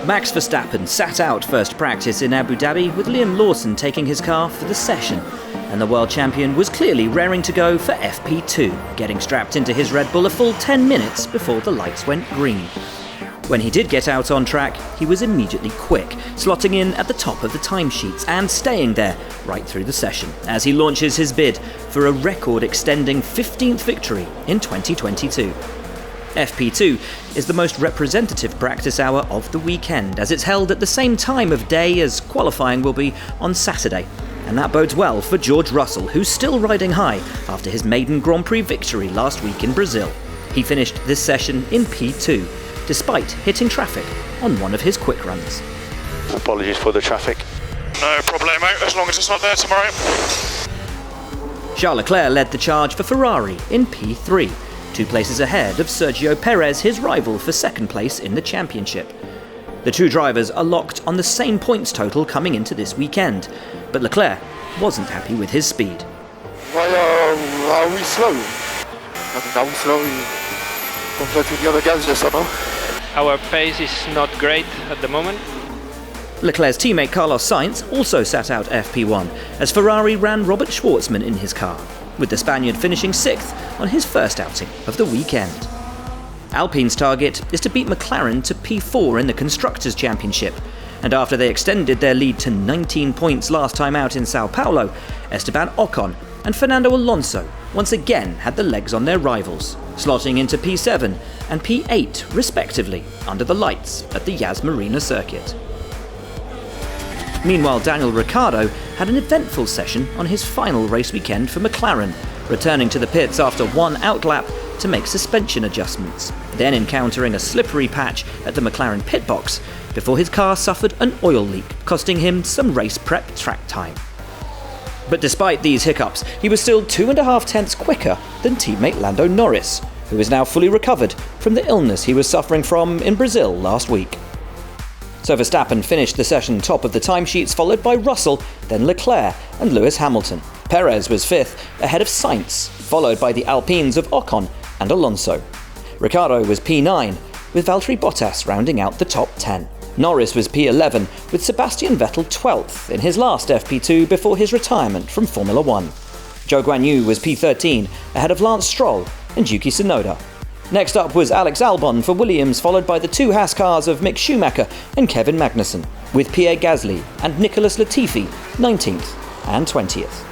Max Verstappen sat out first practice in Abu Dhabi with Liam Lawson taking his car for the session, and the world champion was clearly raring to go for FP2, getting strapped into his Red Bull a full 10 minutes before the lights went green. When he did get out on track, he was immediately quick, slotting in at the top of the timesheets and staying there right through the session as he launches his bid for a record-extending 15th victory in 2022. FP2 is the most representative practice hour of the weekend, as it's held at the same time of day as qualifying will be on Saturday. And that bodes well for George Russell, who's still riding high after his maiden Grand Prix victory last week in Brazil. He finished this session in P2, despite hitting traffic on one of his quick runs. Apologies for the traffic. No problemo, as long as it's not there tomorrow. Charles Leclerc led the charge for Ferrari in P3, 2 places ahead of Sergio Perez, his rival for second place in the championship. The two drivers are locked on the same points total coming into this weekend, but Leclerc wasn't happy with his speed. Why are we slow? I mean, are we slow compared to the other guys, yes or no? Our pace is not great at the moment. Leclerc's teammate Carlos Sainz also sat out FP1 as Ferrari ran Robert Schwartzman in his car, with the Spaniard finishing 6th on his first outing of the weekend. Alpine's target is to beat McLaren to P4 in the Constructors' Championship, and after they extended their lead to 19 points last time out in Sao Paulo, Esteban Ocon and Fernando Alonso once again had the legs on their rivals, slotting into P7 and P8 respectively under the lights at the Yas Marina circuit. Meanwhile, Daniel Ricciardo had an eventful session on his final race weekend for McLaren, returning to the pits after one outlap to make suspension adjustments, then encountering a slippery patch at the McLaren pit box before his car suffered an oil leak, costing him some race prep track time. But despite these hiccups, he was still 2.5 tenths quicker than teammate Lando Norris, who is now fully recovered from the illness he was suffering from in Brazil last week. So Verstappen finished the session top of the timesheets, followed by Russell, then Leclerc and Lewis Hamilton. Perez was 5th, ahead of Sainz, followed by the Alpines of Ocon and Alonso. Ricciardo was P9, with Valtteri Bottas rounding out the top 10. Norris was P11, with Sebastian Vettel 12th in his last FP2 before his retirement from Formula 1. Zhou Guanyu was P13, ahead of Lance Stroll and Yuki Tsunoda. Next up was Alex Albon for Williams, followed by the 2 Haas cars of Mick Schumacher and Kevin Magnussen, with Pierre Gasly and Nicolas Latifi 19th and 20th.